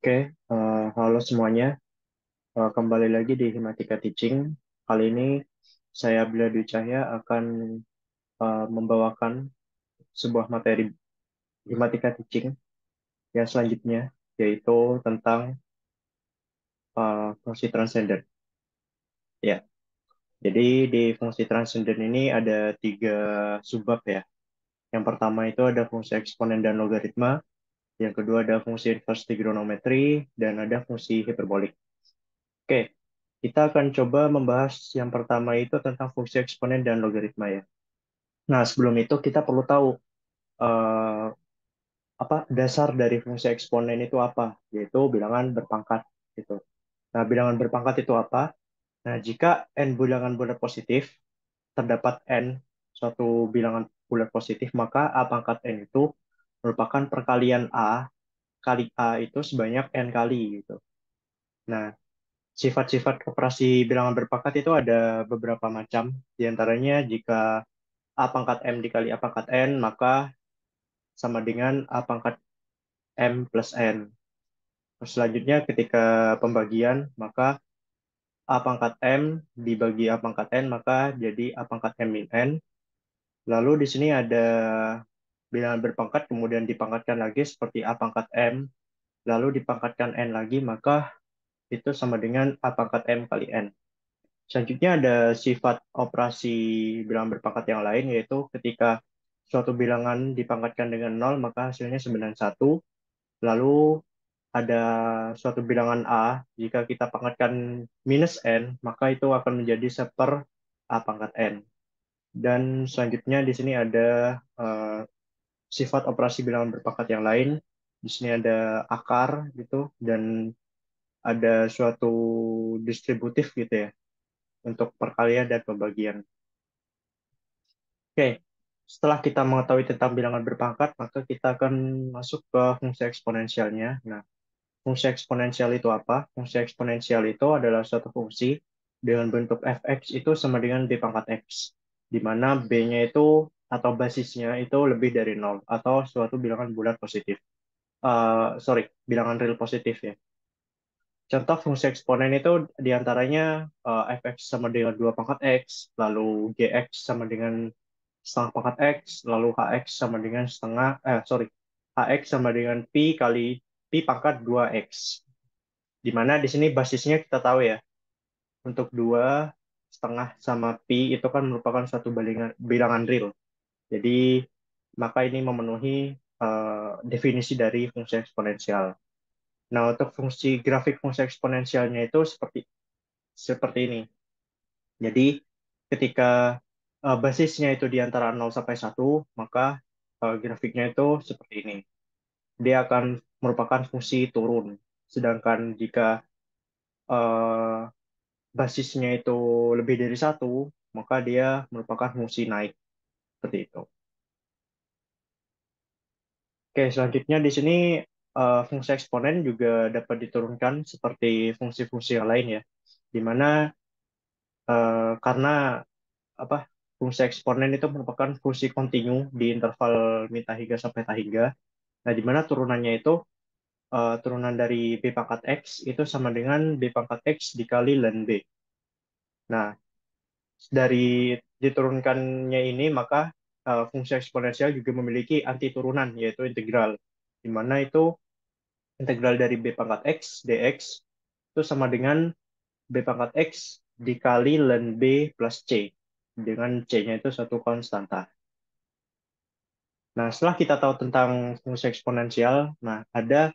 Oke, halo semuanya. Kembali lagi di Himatika Teaching. Kali ini saya Bila Dwi Cahya akan membawakan sebuah materi Himatika Teaching yang selanjutnya, yaitu tentang fungsi transenden. Ya, jadi di fungsi transenden ini ada tiga subbab ya. Yang pertama itu ada fungsi eksponen dan logaritma, yang kedua ada fungsi inverse trigonometri, dan ada fungsi hiperbolik. Oke, kita akan coba membahas yang pertama itu tentang fungsi eksponen dan logaritma ya. Nah, sebelum itu kita perlu tahu eh, apa dasar dari fungsi eksponen itu apa, yaitu bilangan berpangkat gitu. Nah, bilangan berpangkat itu apa? Nah, jika n bilangan bulat positif, terdapat n suatu bilangan bulat positif, maka a pangkat n itu merupakan perkalian a kali a itu sebanyak n kali gitu. Nah, sifat-sifat operasi bilangan berpangkat itu ada beberapa macam. Di antaranya jika A pangkat M dikali A pangkat N, maka sama dengan A pangkat M plus N. Terus selanjutnya ketika pembagian, maka A pangkat M dibagi A pangkat N, maka jadi A pangkat M min N. Lalu di sini ada bilangan berpangkat, kemudian dipangkatkan lagi seperti A pangkat M, lalu dipangkatkan N lagi, maka itu sama dengan A pangkat M kali N. Selanjutnya ada sifat operasi bilangan berpangkat yang lain, yaitu ketika suatu bilangan dipangkatkan dengan nol, maka hasilnya sebenarnya satu. Lalu ada suatu bilangan A, jika kita pangkatkan minus N, maka itu akan menjadi seper A pangkat N. Dan selanjutnya di sini ada sifat operasi bilangan berpangkat yang lain. Di sini ada akar gitu, dan ada suatu distributif gitu ya, untuk perkalian dan pembagian. Oke, setelah kita mengetahui tentang bilangan berpangkat, maka kita akan masuk ke fungsi eksponensialnya. Nah, fungsi eksponensial itu apa? Fungsi eksponensial itu adalah suatu fungsi dengan bentuk fx itu sama dengan b pangkat x, di mana b-nya itu atau basisnya itu lebih dari nol atau suatu bilangan bulat positif. Sorry, bilangan real positif ya. Contoh fungsi eksponen itu diantaranya fx sama dengan 2 pangkat x, lalu gx sama dengan setengah pangkat x, lalu hx sama dengan hx sama dengan pi kali pi pangkat 2x. Di mana di sini basisnya kita tahu ya, untuk 2 setengah sama pi itu kan merupakan suatu bilangan real. Jadi, maka ini memenuhi definisi dari fungsi eksponensial. Nah, untuk grafik fungsi eksponensialnya itu seperti seperti ini. Jadi, ketika basisnya itu di antara 0 sampai 1, maka grafiknya itu seperti ini. Dia akan merupakan fungsi turun. Sedangkan jika eh, basisnya itu lebih dari 1, maka dia merupakan fungsi naik. Seperti itu. Oke, selanjutnya di sini fungsi eksponen juga dapat diturunkan seperti fungsi-fungsi yang lain ya. Di mana karena apa fungsi eksponen itu merupakan fungsi kontinu di interval min hingga sampai hingga. Nah, di mana turunannya itu turunan dari b pangkat x itu sama dengan b pangkat x dikali ln b. Nah, dari diturunkannya ini maka fungsi eksponensial juga memiliki anti turunan yaitu integral, di mana itu integral dari b pangkat x dx itu sama dengan b pangkat x dikali ln b plus c, dengan c-nya itu satu konstanta. Nah, setelah kita tahu tentang fungsi eksponensial, nah ada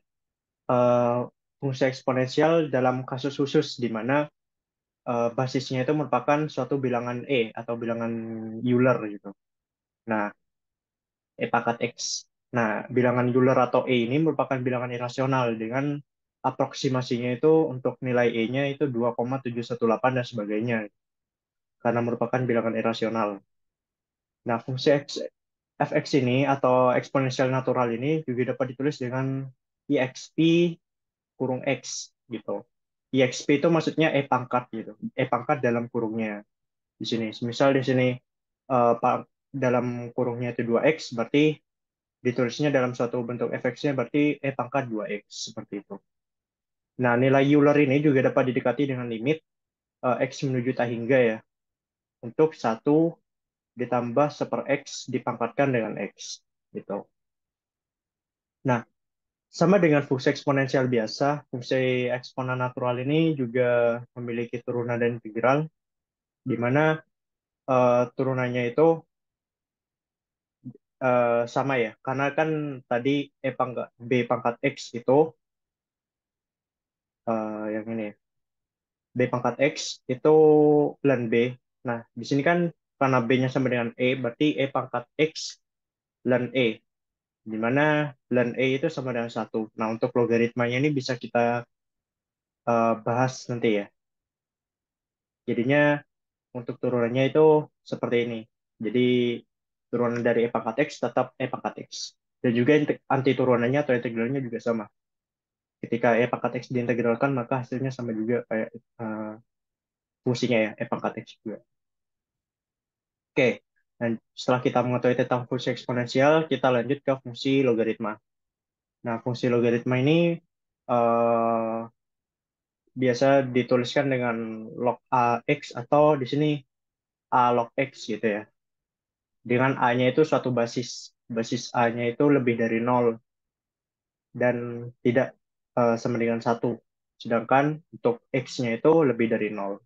eh, fungsi eksponensial dalam kasus khusus di mana basisnya itu merupakan suatu bilangan atau bilangan Euler gitu. Nah, pangkat x. Nah, bilangan Euler atau ini merupakan bilangan irasional dengan aproksimasinya itu untuk nilai e-nya itu 2,718 dan sebagainya, karena merupakan bilangan irasional. Nah, fungsi fx ini atau eksponensial natural ini juga dapat ditulis dengan exp kurung x gitu. Exp itu maksudnya e pangkat gitu. E pangkat dalam kurungnya di sini. Misal di sini dalam kurungnya itu 2x, berarti ditulisnya dalam suatu bentuk fx-nya berarti e pangkat 2x seperti itu. Nah, nilai Euler ini juga dapat didekati dengan limit X menuju tak hingga ya, untuk 1 ditambah 1/X dipangkatkan dengan X. Gitu. Nah, sama dengan fungsi eksponensial biasa, fungsi eksponen natural ini juga memiliki turunan dan integral, di mana turunannya itu sama ya, karena kan tadi B pangkat X itu yang ini ya, B pangkat X itu ln B. Nah, di sini kan karena B-nya sama dengan berarti pangkat X ln di mana ln itu sama dengan 1. Nah, untuk logaritmanya ini bisa kita bahas nanti ya. Jadinya untuk turunannya itu seperti ini. Jadi turunan dari pangkat X tetap pangkat X. Dan juga anti turunannya atau integralnya juga sama. Ketika pangkat X diintegralkan, maka hasilnya sama juga kayak fungsinya ya, pangkat X juga. Oke, dan setelah kita mengetahui tentang fungsi eksponensial, kita lanjut ke fungsi logaritma. Nah, fungsi logaritma ini eh, biasa dituliskan dengan log AX atau di sini A log X gitu ya. Dengan A-nya itu suatu basis. Basis A-nya itu lebih dari 0 dan tidak sama dengan 1. Sedangkan untuk X-nya itu lebih dari 0.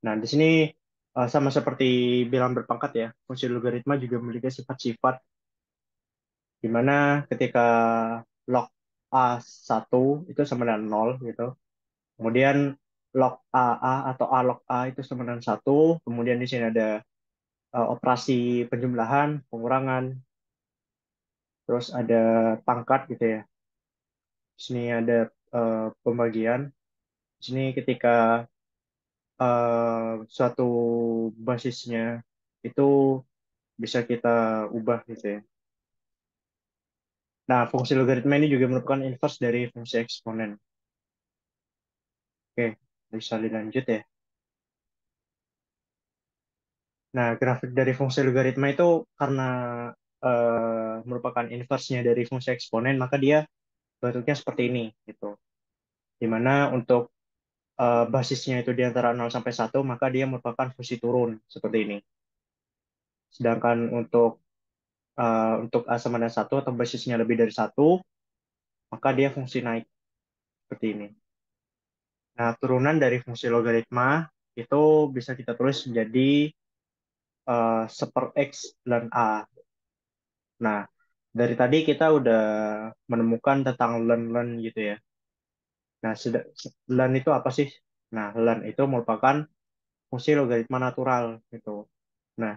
Nah, di sini sama seperti bilang berpangkat ya, fungsi logaritma juga memiliki sifat-sifat di mana ketika log A1 itu sama dengan 0 gitu. Kemudian log AA atau A log A itu sama dengan 1. Kemudian di sini ada operasi penjumlahan, pengurangan, terus ada pangkat gitu ya. Di sini ada pembagian. Di sini ketika suatu basisnya itu bisa kita ubah gitu ya. Nah, fungsi logaritma ini juga merupakan inverse dari fungsi eksponen. Oke, bisa dilanjut ya. Nah, grafik dari fungsi logaritma itu karena merupakan inverse-nya dari fungsi eksponen, maka dia bentuknya seperti ini gitu. Di mana untuk basisnya itu di antara 0 sampai 1, maka dia merupakan fungsi turun seperti ini. Sedangkan untuk A sama dengan 1 atau basisnya lebih dari 1, maka dia fungsi naik seperti ini. Nah, turunan dari fungsi logaritma itu bisa kita tulis menjadi 1/X ln A. Nah, dari tadi kita udah menemukan tentang ln gitu ya. Nah, ln itu apa sih? Nah, ln itu merupakan fungsi logaritma natural gitu. Nah,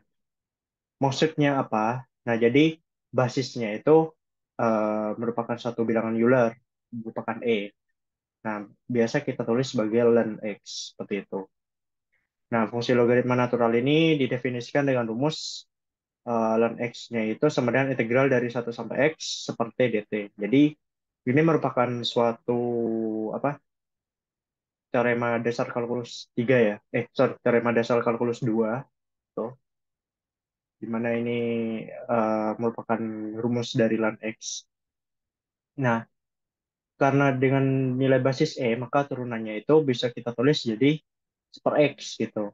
maksudnya apa? Nah, jadi basisnya itu merupakan suatu bilangan Euler, merupakan E. Nah, biasa kita tulis sebagai ln X, seperti itu. Nah, fungsi logaritma natural ini didefinisikan dengan rumus ln X-nya itu sama dengan integral dari 1 sampai X seperti dt. Jadi, ini merupakan suatu apa teorema dasar kalkulus 3 ya. Sorry, teorema dasar kalkulus 2 tuh, di mana ini merupakan rumus dari ln X. Nah, karena dengan nilai basis maka turunannya itu bisa kita tulis jadi 1/X gitu.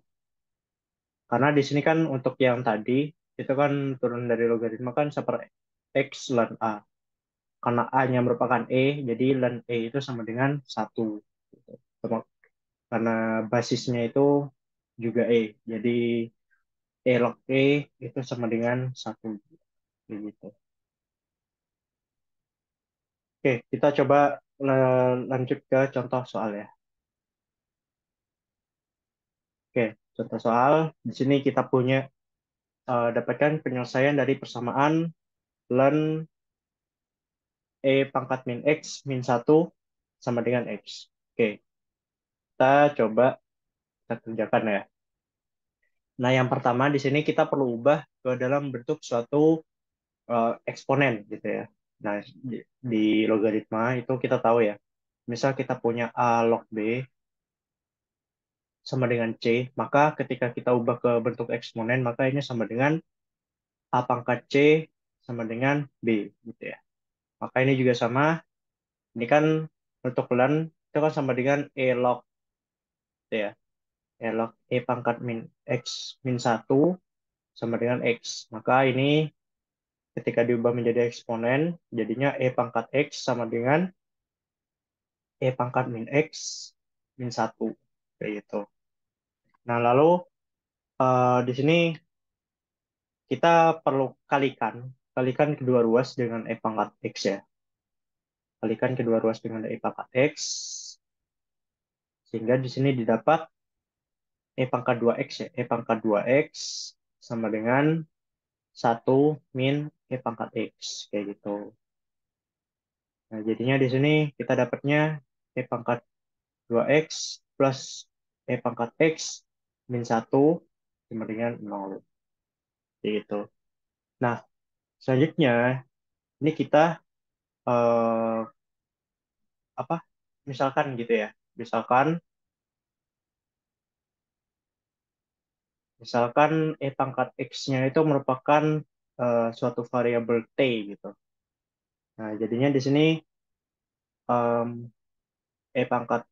Karena di sini kan untuk yang tadi, itu kan turun dari logaritma kan 1/X ln A. Karena A-nya merupakan jadi ln itu sama dengan 1. Gitu. Karena basisnya itu juga Jadi log itu sama dengan 1. Gitu. Oke, kita coba lanjut ke contoh soal ya. Oke, contoh soal. Di sini kita punya dapatkan penyelesaian dari persamaan ln pangkat min X min 1 sama dengan X. Oke, kita coba kita kerjakan ya. Nah, yang pertama di sini kita perlu ubah ke dalam bentuk suatu eksponen gitu ya. Nah, di logaritma itu kita tahu ya. Misal kita punya A log B sama dengan C, maka ketika kita ubah ke bentuk eksponen, maka ini sama dengan A pangkat C sama dengan B gitu ya. Maka ini juga sama. Ini kan untuk ln itu kan sama dengan E log gitu ya. E log E pangkat min X min satu sama dengan X. Maka ini ketika diubah menjadi eksponen, jadinya E pangkat X sama dengan E pangkat min X min satu. Kayak gitu. Nah, lalu di sini kita perlu kalikan kedua ruas dengan E pangkat X ya. Kalikan kedua ruas dengan E pangkat X, sehingga di sini didapat E pangkat 2X ya. E pangkat 2X sama dengan satu min E pangkat X. Kayak gitu. Nah, jadinya di sini kita dapatnya E pangkat 2X plus E pangkat X min satu sama dengan 0. Kayak gitu. Nah, selanjutnya ini kita eh, apa? Misalkan gitu ya. Misalkan misalkan E pangkat X-nya itu merupakan suatu variabel T gitu. Nah, jadinya di sini em, E pangkat,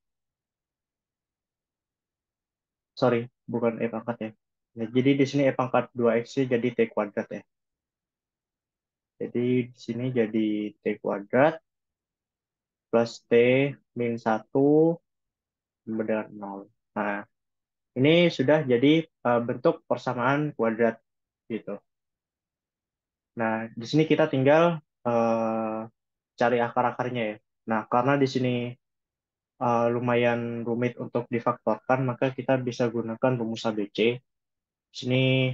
sorry, bukan E pangkat ya. Nah, jadi di sini E pangkat 2X jadi T kuadrat ya. Jadi di sini jadi T kuadrat plus T min satu sama dengan 0. Nah, ini sudah jadi bentuk persamaan kuadrat gitu. Nah, di sini kita tinggal eh, cari akar-akarnya ya. Nah, karena di sini lumayan rumit untuk difaktorkan, maka kita bisa gunakan rumus ABC. Di sini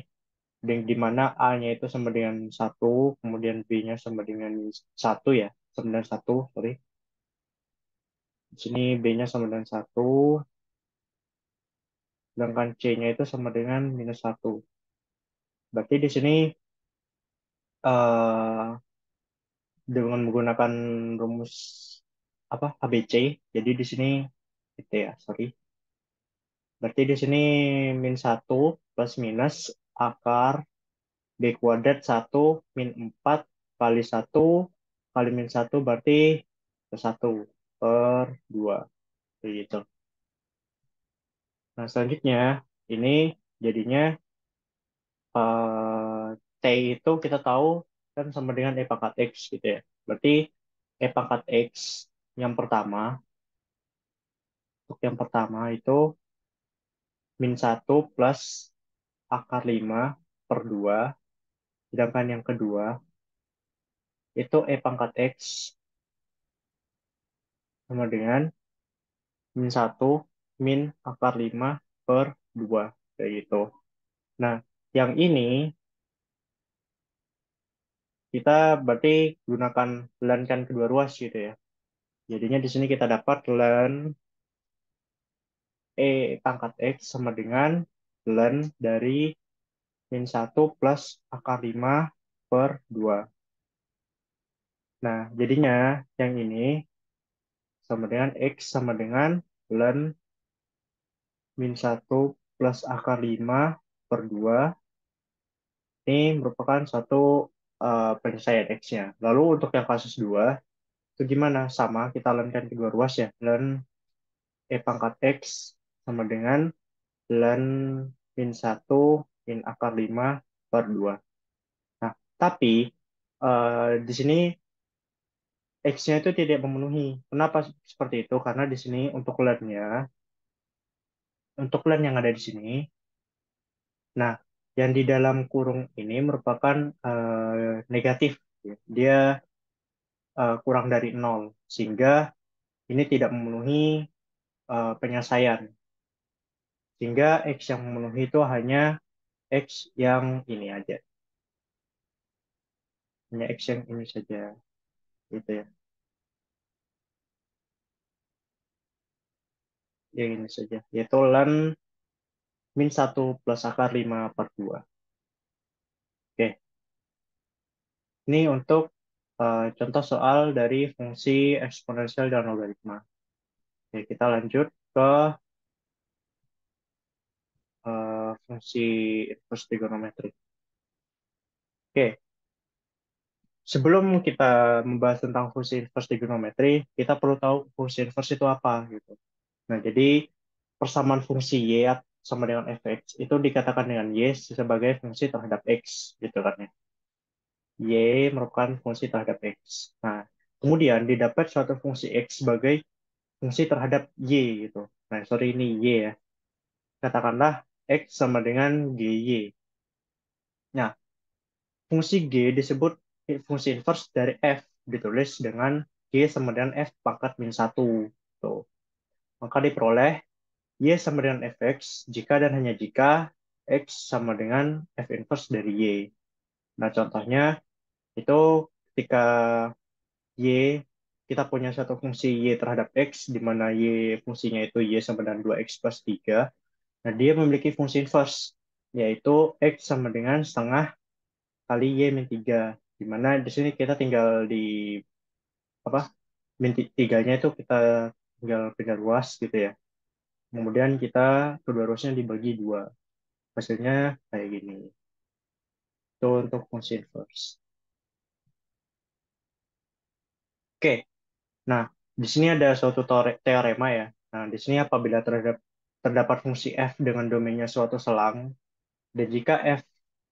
di mana A-nya itu sama dengan satu, kemudian B-nya sama dengan satu ya, sama dengan satu, sorry. Di sini B-nya sama dengan satu, sedangkan C-nya itu sama dengan minus satu. Berarti di sini eh, dengan menggunakan rumus apa ABC, jadi di sini gitu ya, sorry. Berarti di sini min satu plus minus akar B kuadrat satu min 4 kali satu kali min satu berarti ke 1 per 2. Gitu. Nah, selanjutnya ini jadinya T itu kita tahu kan sama dengan E pangkat X gitu ya. Berarti E pangkat X yang pertama, untuk yang pertama itu min satu plus akar 5 per 2. Sedangkan yang kedua itu E pangkat X sama dengan min satu min akar 5 per 2 kayak gitu. Nah, yang ini kita berarti gunakan ln kan kedua ruas gitu ya. Jadinya di sini kita dapat ln E pangkat X sama dengan ln dari min satu plus akar 5 per 2. Nah, jadinya yang ini sama dengan X sama dengan ln min satu plus akar 5 per 2. Ini merupakan satu penyelesaian X-nya. Lalu untuk yang kasus 2, itu gimana? Sama, kita ln kedua ruas ya. Ln E pangkat X sama dengan ln min satu min akar 5 per 2. Nah, tapi di sini X-nya itu tidak memenuhi. Kenapa seperti itu? Karena di sini untuk ln yang ada di sini, nah, yang di dalam kurung ini merupakan negatif. Dia kurang dari nol, sehingga ini tidak memenuhi penyelesaian. Sehingga X yang memenuhi itu hanya X yang ini aja. Hanya X yang ini saja. Gitu ya. Yang ini saja. Yaitu ln min satu plus akar 5 per 2. Oke. Ini untuk contoh soal dari fungsi eksponensial dan logaritma. Oke, kita lanjut ke fungsi inverse trigonometri. Oke, sebelum kita membahas tentang fungsi inverse trigonometri, kita perlu tahu fungsi inverse itu apa gitu. Nah, jadi persamaan fungsi y sama dengan fx itu dikatakan dengan y sebagai fungsi terhadap x gitu kan ya. Y merupakan fungsi terhadap x. Nah, kemudian didapat suatu fungsi x sebagai fungsi terhadap y gitu. Nah, sorry ini y ya. Katakanlah x sama dengan gy. Nah, fungsi g disebut fungsi inverse dari f, ditulis dengan g sama dengan f pangkat min 1. Tuh. Maka diperoleh y sama dengan fx jika dan hanya jika x sama dengan f inverse dari y. Nah, contohnya itu ketika y kita punya satu fungsi y terhadap x di mana y fungsinya itu y sama dengan 2x plus 3. Nah, dia memiliki fungsi inverse yaitu x sama dengan setengah kali y min 3. Di mana di sini kita tinggal di apa? Min 3-nya itu kita tinggal pindah luas gitu ya. Kemudian kita kedua ruasnya dibagi dua. Hasilnya kayak gini. Itu untuk fungsi inverse. Oke, nah di sini ada suatu teorema ya. Nah, di sini apabila terdapat fungsi f dengan domainnya suatu selang, dan jika f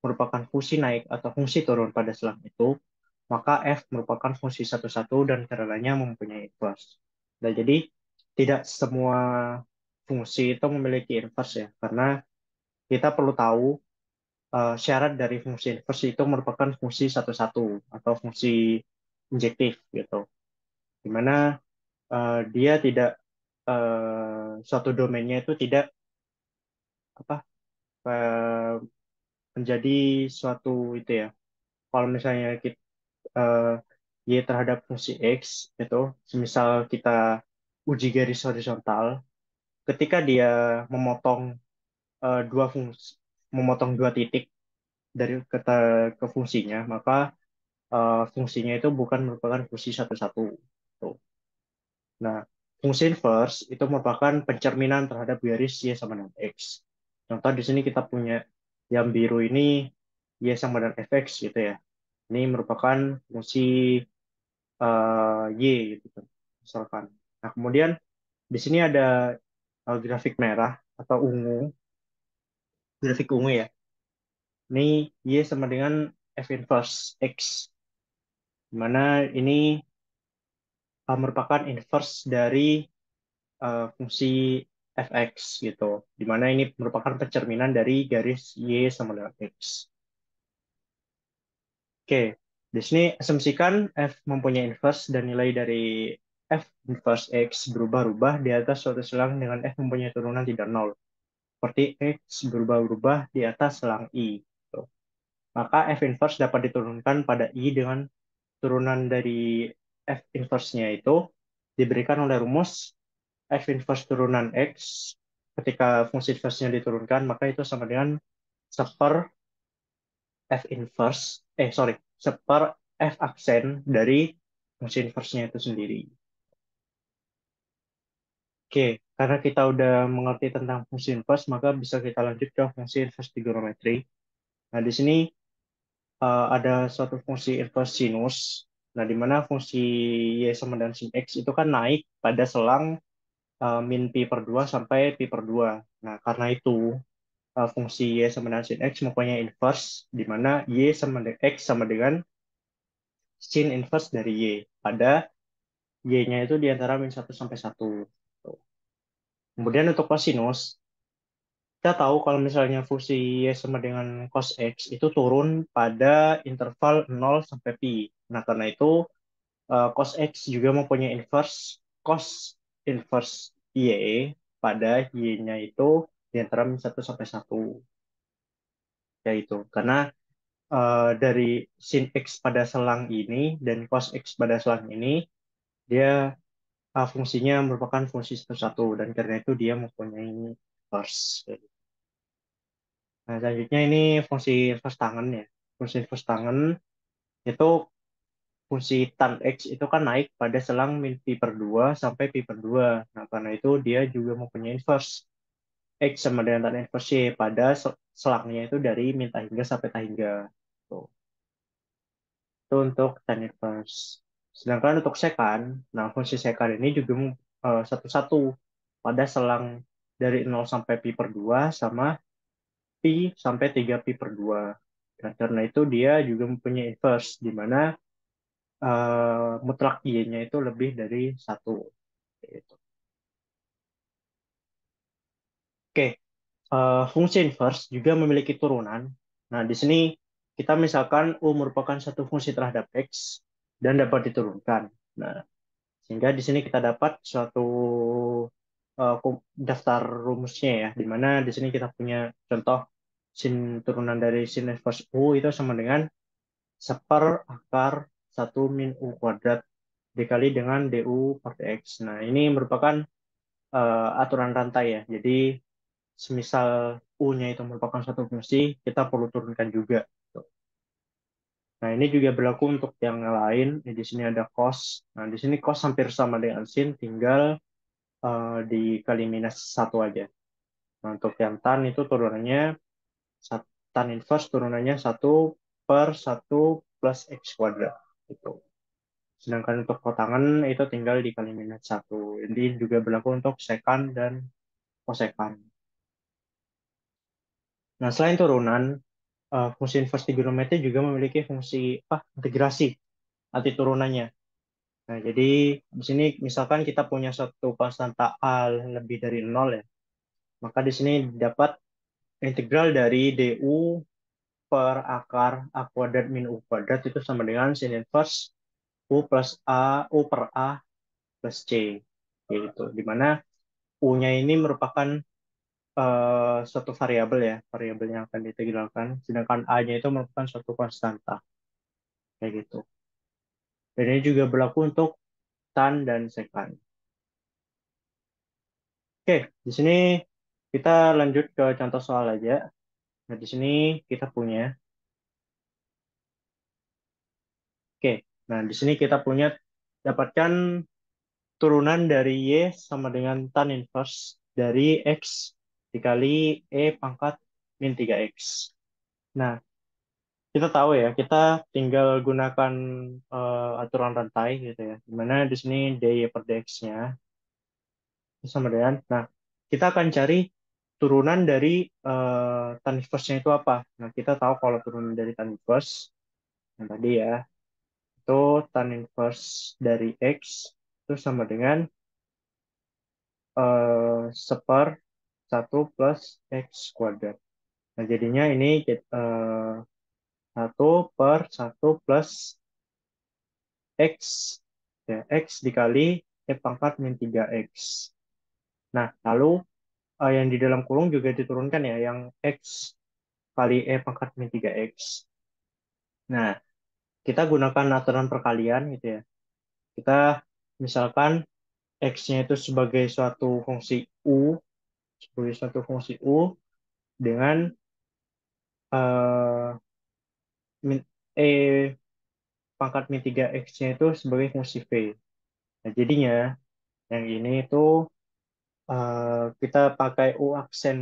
merupakan fungsi naik atau fungsi turun pada selang itu, maka f merupakan fungsi satu-satu dan karenanya mempunyai inverse. Nah, jadi tidak semua fungsi itu memiliki inverse ya, karena kita perlu tahu syarat dari fungsi inverse itu merupakan fungsi satu-satu atau fungsi injektif gitu, di mana dia tidak suatu domainnya itu tidak apa eh, menjadi suatu itu ya. Kalau misalnya kita y terhadap fungsi x itu, semisal kita uji garis horizontal, ketika dia memotong dua fungsi, memotong dua titik dari ke fungsinya, maka fungsinya itu bukan merupakan fungsi satu-satu. Tuh. Nah, fungsi inverse itu merupakan pencerminan terhadap garis y sama dengan x. Contoh di sini kita punya yang biru ini y sama dengan fx gitu ya. Ini merupakan fungsi y gitu kan, misalkan. Nah, kemudian di sini ada grafik merah atau ungu, grafik ungu ya. Ini y sama dengan f inverse x, di mana ini merupakan inverse dari fungsi fx gitu, di mana ini merupakan pencerminan dari garis y sama dengan x. Oke, di sini asumsikan f mempunyai inverse dan nilai dari f inverse x berubah-ubah di atas suatu selang dengan f mempunyai turunan tidak nol. Seperti x berubah-ubah di atas selang i. Gitu. Maka f inverse dapat diturunkan pada i dengan turunan dari f inverse-nya itu diberikan oleh rumus f inverse turunan x. Ketika fungsi inverse-nya diturunkan, maka itu sama dengan seper f inverse, seper f aksen dari fungsi inverse-nya itu sendiri. Oke, karena kita udah mengerti tentang fungsi inverse, maka bisa kita lanjut ke fungsi inverse trigonometri. Nah, di sini ada suatu fungsi inverse sinus, nah di mana fungsi y sama dengan sin x itu kan naik pada selang min pi per 2 sampai pi per 2. Nah, karena itu fungsi y sama dengan sin x mempunyai inverse, di mana y sama dengan x sama dengan sin inverse dari y pada y-nya itu di antara min 1 sampai 1. Kemudian untuk cosinus, kita tahu kalau misalnya fungsi y sama dengan cos x itu turun pada interval 0 sampai pi. Nah, karena itu cos x juga mempunyai inverse cos inverse y pada y-nya itu di antara min 1 sampai 1. Yaitu karena dari sin x pada selang ini dan cos x pada selang ini dia fungsinya merupakan fungsi satu-satu dan karena itu dia mempunyai inverse. Nah, selanjutnya ini fungsi inverse tangen ya. Fungsi inverse tangen itu fungsi tan X itu kan naik pada selang min pi per 2 sampai pi per 2. Nah, karena itu dia juga mempunyai inverse. X sama dengan tan inverse Y pada selangnya itu dari min tak hingga sampai tak hingga. Tuh. Itu untuk tan inverse. Sedangkan untuk secant, nah fungsi secant ini juga satu-satu pada selang dari 0 sampai pi per 2 sama pi sampai 3 pi per 2. Nah, karena itu dia juga mempunyai inverse, di mana mutlak y-nya itu lebih dari satu. Gitu. Oke, fungsi inverse juga memiliki turunan. Nah, di sini kita misalkan U merupakan satu fungsi terhadap X dan dapat diturunkan. Nah, sehingga di sini kita dapat suatu daftar rumusnya ya, di mana di sini kita punya contoh sin turunan dari sin inverse U itu sama dengan seper akar 1 min U kuadrat dikali dengan DU per dx. Nah, ini merupakan aturan rantai ya. Jadi, semisal U-nya itu merupakan satu fungsi, kita perlu turunkan juga. Nah, ini juga berlaku untuk yang lain. Di sini ada cos. Nah, di sini cos hampir sama dengan sin, tinggal dikali minus satu aja. Nah, untuk yang tan itu turunannya tan inverse turunannya satu per satu plus x kuadrat. Gitu. Sedangkan untuk kotangan itu tinggal dikali minus satu. Ini juga berlaku untuk secant dan kosekant. Nah, selain turunan, fungsi inverse trigonometri juga memiliki fungsi integrasi arti turunannya. Nah, jadi di sini misalkan kita punya satu konstanta A lebih dari 0 ya, maka di sini dapat integral dari du per akar a kuadrat min u kuadrat itu sama dengan sin inverse u plus a u per a plus c gitu. Di mana u-nya ini merupakan suatu variabel ya, variabel yang akan ditegralkan, sedangkan a-nya itu merupakan suatu konstanta kayak gitu. Dan ini juga berlaku untuk tan dan sekan. Oke, di sini kita lanjut ke contoh soal aja. Nah, di sini kita punya, oke, nah di sini kita punya dapatkan turunan dari y sama dengan tan inverse dari x dikali pangkat min 3x. Nah, kita tahu ya, kita tinggal gunakan aturan rantai gitu ya. Dimana di sini dy per dx-nya sama dengan, nah kita akan cari turunan dari tan inverse-nya itu apa. Nah, kita tahu kalau turunan dari tan inverse, yang tadi ya, itu tan inverse dari x itu sama dengan seper 1 plus x kuadrat. Nah, jadinya ini 1 per 1 plus x, ya, x dikali pangkat min 3x. Nah, lalu yang di dalam kurung juga diturunkan ya, yang x kali pangkat min 3x. Nah, kita gunakan aturan perkalian gitu ya. Kita misalkan x-nya itu sebagai suatu fungsi u dengan eh, e pangkat min 3x-nya itu sebagai fungsi v. Nah, jadinya yang ini itu kita pakai u aksen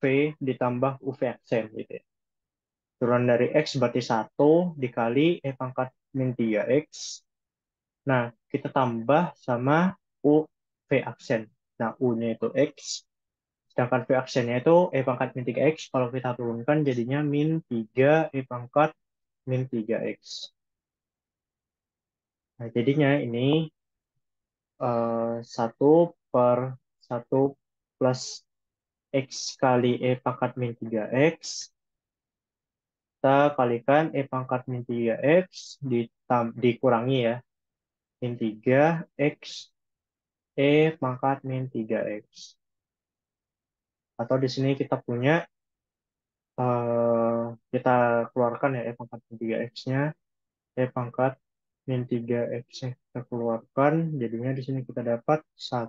v ditambah uv aksen gitu ya. Turunan dari x berarti 1 dikali pangkat min 3x. Nah, kita tambah sama u v aksen. Nah, u-nya itu x. Sedangkan v aksennya itu pangkat min 3x. Kalau kita turunkan jadinya min 3 pangkat min 3x. Nah, jadinya ini 1 per 1 plus x kali pangkat min 3x. Kita kalikan pangkat min 3x dikurangi ya. Min 3x pangkat min 3x. Atau di sini kita punya kita keluarkan ya pangkat min 3x-nya, pangkat min 3x nya kita keluarkan, jadinya di sini kita dapat 1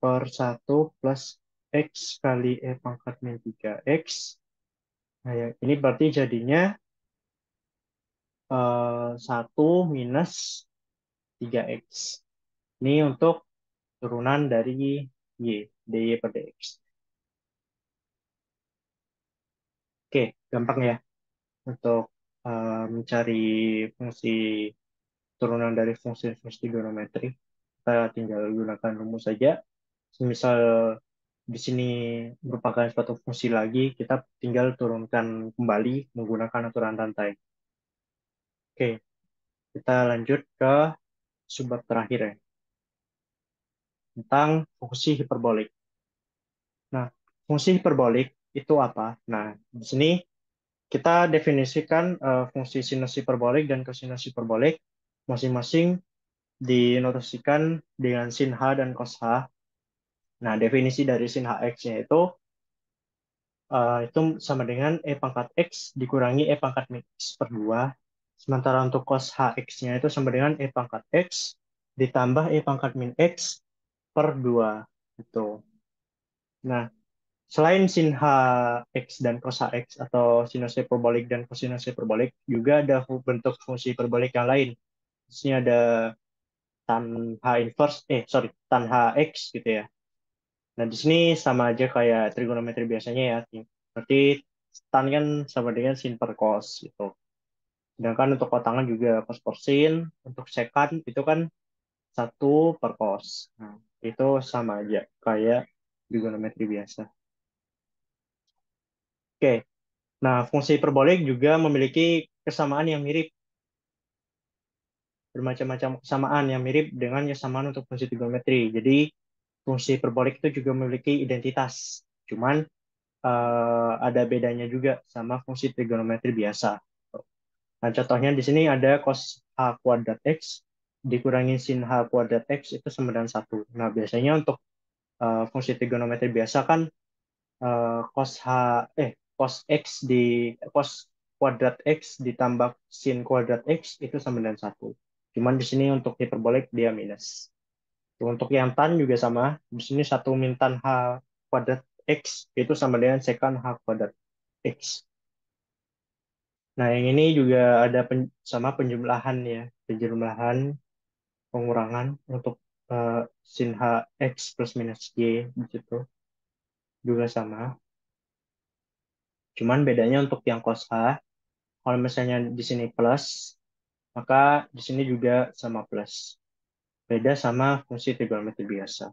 per 1 plus x kali pangkat min 3x. Nah, ya, ini berarti jadinya 1 minus 3x. Ini untuk turunan dari y, dy per dx. Oke, gampang ya untuk mencari fungsi turunan dari fungsi-fungsi trigonometri. Kita tinggal gunakan rumus saja. Misal di sini merupakan suatu fungsi lagi, kita tinggal turunkan kembali menggunakan aturan rantai. Oke, kita lanjut ke subbab terakhir ya, tentang fungsi hiperbolik. Nah, fungsi hiperbolik itu apa? Nah, di sini kita definisikan fungsi sinus hiperbolik dan kosinus hiperbolik masing-masing dinotasikan dengan sin H dan cos H. Nah, definisi dari sin HX-nya itu sama dengan E pangkat X dikurangi E pangkat min X per 2. Sementara untuk cos HX-nya itu sama dengan E pangkat X ditambah E pangkat min X per 2. Gitu. Nah, selain sin HX dan cos HX atau sinus hiperbolik dan kosinus hiperbolik, juga ada bentuk fungsi hiperbolik yang lain. Di sini ada tan H inverse, tan HX gitu ya. Nah, di sini sama aja kayak trigonometri biasanya ya. Berarti tan kan sama dengan sin per cos gitu. Sedangkan untuk kotangan juga cos per sin, untuk sekan itu kan 1 per cos. Nah, itu sama aja kayak trigonometri biasa. Oke, nah fungsi hiperbolik juga memiliki kesamaan yang mirip, bermacam-macam kesamaan yang mirip dengan kesamaan untuk fungsi trigonometri. Jadi fungsi hiperbolik itu juga memiliki identitas. Cuman ada bedanya juga sama fungsi trigonometri biasa. Nah, contohnya di sini ada cos H kuadrat X dikurangi sin H kuadrat X itu sama dengan 1. Nah, biasanya untuk fungsi trigonometri biasa kan cos H cos X cos kuadrat X ditambah sin kuadrat X itu sama dengan 1. Cuman di sini untuk hiperbolik dia minus. Untuk yang tan juga sama. Di sini 1 min tan H kuadrat X itu sama dengan sekan H kuadrat X. Nah, yang ini juga ada sama penjumlahan ya, penjumlahan pengurangan untuk sin H X plus minus Y di situ juga sama. Cuman bedanya untuk yang cos H, kalau misalnya di sini plus, maka di sini juga sama plus. Beda sama fungsi trigonometri biasa.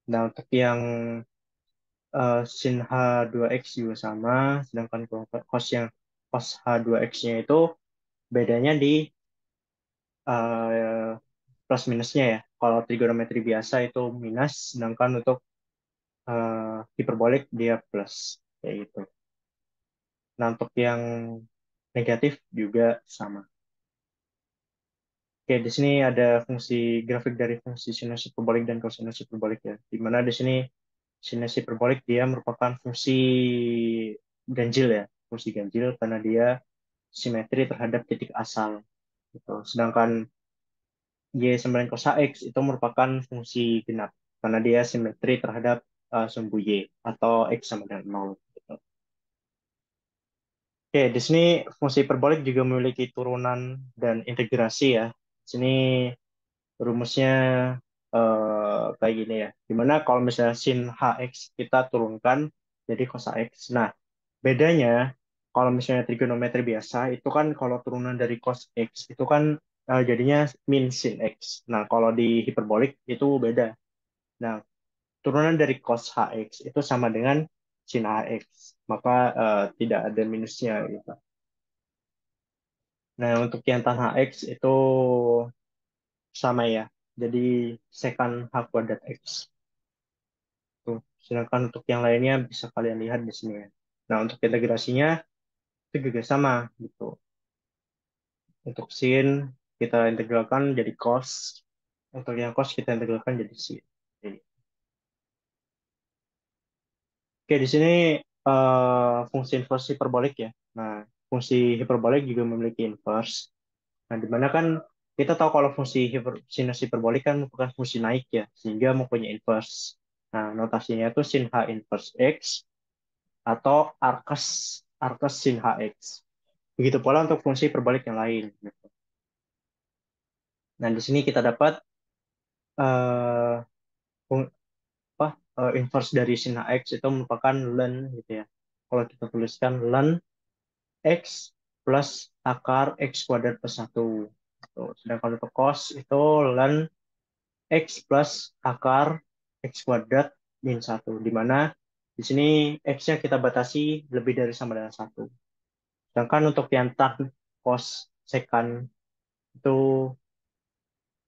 Nah, untuk yang sin H2X juga sama, sedangkan cos yang cos H2X-nya itu bedanya di eh, plus minusnya ya. Kalau trigonometri biasa itu minus, sedangkan untuk hiperbolik dia plus kayak gitu. Nah, untuk yang negatif juga sama. Oke, di sini ada fungsi grafik dari fungsi sinus hiperbolik dan kosinus hiperbolik ya. Di mana di sini sinus hiperbolik dia merupakan fungsi ganjil ya, fungsi ganjil karena dia simetri terhadap titik asal. Gitu. Sedangkan Y9 cos X itu merupakan fungsi genap karena dia simetri terhadap sumbu Y atau X sama dengan 0. Gitu. Oke, di sini fungsi hiperbolik juga memiliki turunan dan integrasi ya. Di sini rumusnya kayak gini ya. Dimana kalau misalnya sin HX kita turunkan jadi cos X. Nah, bedanya kalau misalnya trigonometri biasa itu kan kalau turunan dari cos X itu kan jadinya min sin X. Nah, kalau di hiperbolik itu beda. Nah, turunan dari cos HX itu sama dengan sin HX. Maka tidak ada minusnya gitu. Nah, untuk yang tan HX itu sama ya. Jadi secant H kuadrat X. Tuh. Sedangkan untuk yang lainnya bisa kalian lihat di sini ya. Nah, untuk integrasinya itu juga sama gitu. Untuk sin kita integralkan jadi cos. Untuk yang cos kita integralkan jadi sin. Jadi, oke, di sini fungsi inverse hiperbolik ya. Nah, fungsi hiperbolik juga memiliki inverse. Nah, di mana kan kita tahu kalau fungsi sinus hiperbolik kan merupakan fungsi naik ya, sehingga mempunyai inverse. Nah, notasinya itu sin H inverse X atau arcus sin HX. Begitu pula untuk fungsi perbalik yang lain. Nah, di sini kita dapat eh, apa, inverse dari sin HX itu merupakan ln gitu ya. Kalau kita tuliskan ln X plus akar X kuadrat plus 1. Tuh. Sedangkan untuk cos itu ln X plus akar X kuadrat min 1. Di mana di sini X-nya kita batasi lebih dari sama dengan 1. Sedangkan untuk yang tan cos secant itu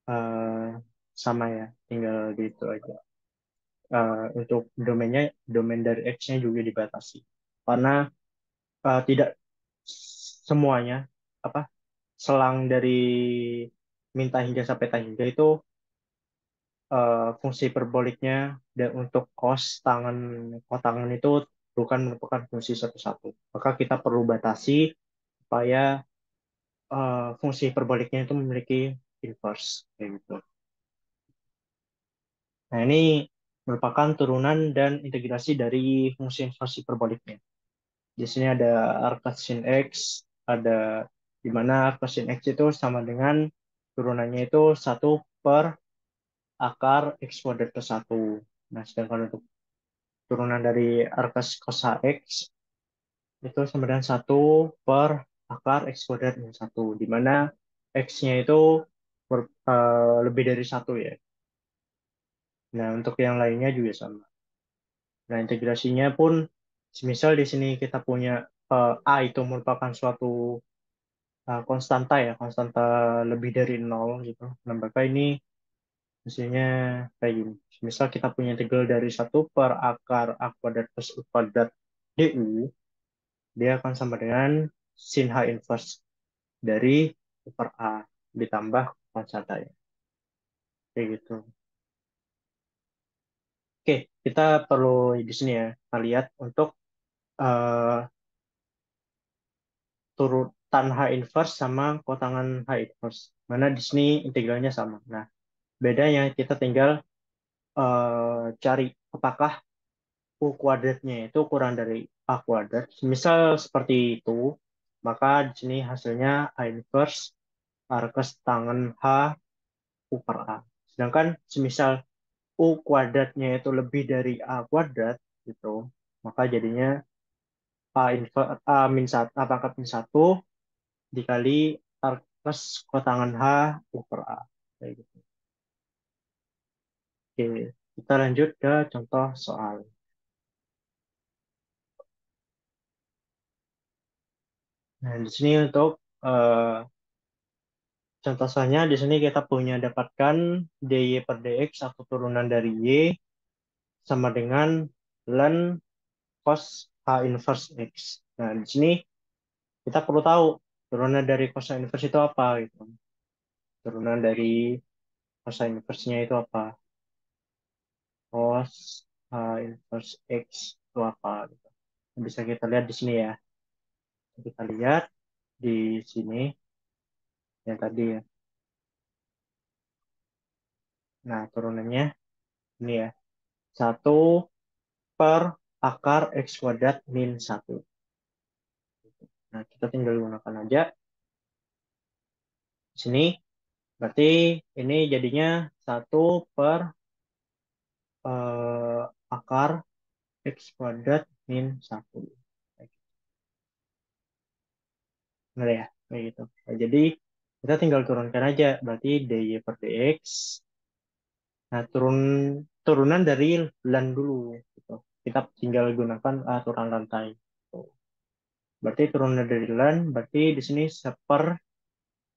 eh, sama ya, tinggal gitu aja. Untuk domain dari X-nya juga dibatasi. Karena tidak semuanya apa selang dari minta hingga sampai tak hingga itu fungsi perboliknya dan untuk kotangan itu bukan merupakan fungsi satu-satu. Maka kita perlu batasi supaya fungsi perbaliknya itu memiliki inverse kayak gitu. Nah, ini merupakan turunan dan integrasi dari fungsi inversi perbaliknya. Di sini ada arcsin X, ada di mana arcsin X itu sama dengan turunannya itu 1 per akar X kuadrat plus 1. Nah, sedangkan untuk turunan dari arcus cos X itu sama dengan 1 per akar X kuadrat minus 1, di mana X-nya itu lebih dari 1 ya. Nah, untuk yang lainnya juga sama. Nah, integrasinya pun, semisal di sini kita punya A itu merupakan suatu konstanta ya, konstanta lebih dari 0 gitu. Nah, maka ini hasilnya kayak gini. Misal kita punya integral dari 1 per akar A kuadrat plus U kuadrat DU, dia akan sama dengan sin H inverse dari U per A ditambah konstanta ya. Kayak gitu. Oke, kita perlu di sini ya, kita lihat untuk eh, turutan H inverse sama kotangan H inverse. Mana di sini integralnya sama. Nah, bedanya kita tinggal cari apakah U kuadratnya itu kurang dari A kuadrat. Misal seperti itu, maka di sini hasilnya A inverse arcus tangen H U per A. Sedangkan semisal U kuadratnya itu lebih dari A kuadrat, gitu, maka jadinya A inverse A min 1, A pangkat min 1 dikali arcus kotangan H U per A. Kayak gitu. Oke, kita lanjut ke contoh soal. Nah, di sini untuk eh, contoh soalnya, di sini kita punya dapatkan dy per dx atau turunan dari y sama dengan ln cos h inverse x. Nah, di sini kita perlu tahu turunan dari cos h inverse itu apa gitu. Turunan dari cos h inverse-nya itu apa? Cos h inverse x itu apa gitu. Bisa kita lihat di sini ya. Kita lihat di sini yang tadi ya. Nah, turunannya ini ya. 1 per akar X kuadrat min 1. Nah, kita tinggal gunakan aja di sini. Berarti ini jadinya 1 per akar X kuadrat min 1. Benar ya? Kayak gitu. Nah, jadi kita tinggal turunkan aja. Berarti dy per dx. Nah, turunan dari ln dulu. Gitu. Kita tinggal gunakan aturan rantai. Gitu. Berarti turunan dari ln, berarti di sini 1 per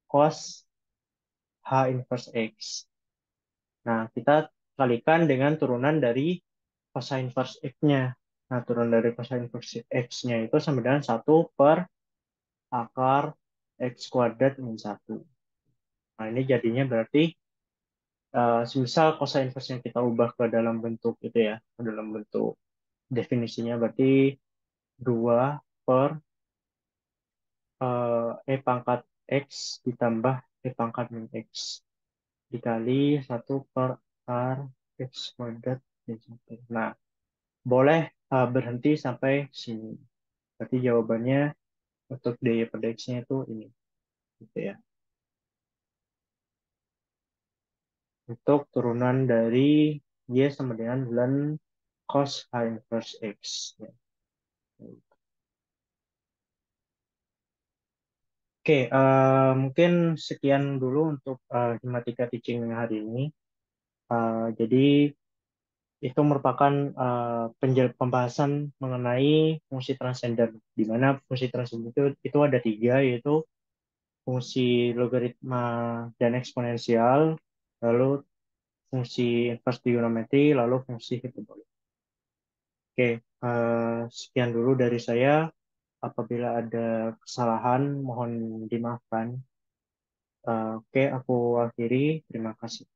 cos H inverse X. Nah, kita kalikan dengan turunan dari cosine inverse X-nya. Nah, turunan dari cosine inverse X-nya itu sama dengan 1 per akar X kuadrat min 1. Nah, ini jadinya berarti semisal cosine inverse-nya kita ubah ke dalam bentuk itu ya, ke dalam bentuk definisinya berarti 2 per E pangkat X ditambah E pangkat min X dikali 1 per R X kuadrat min 1. Nah, boleh berhenti sampai sini. Berarti jawabannya untuk daya perdeksnya itu ini. Gitu ya. Untuk turunan dari Y sama dengan ln cos H inverse X. Ya. Oke, mungkin sekian dulu untuk Himatika Teaching hari ini. Jadi itu merupakan pembahasan mengenai fungsi transenden, di mana fungsi transenden itu ada tiga, yaitu fungsi logaritma dan eksponensial, lalu fungsi inverse trigonometri, lalu fungsi hiperbola. Oke, sekian dulu dari saya. Apabila ada kesalahan, mohon dimaafkan. Oke, aku akhiri. Terima kasih.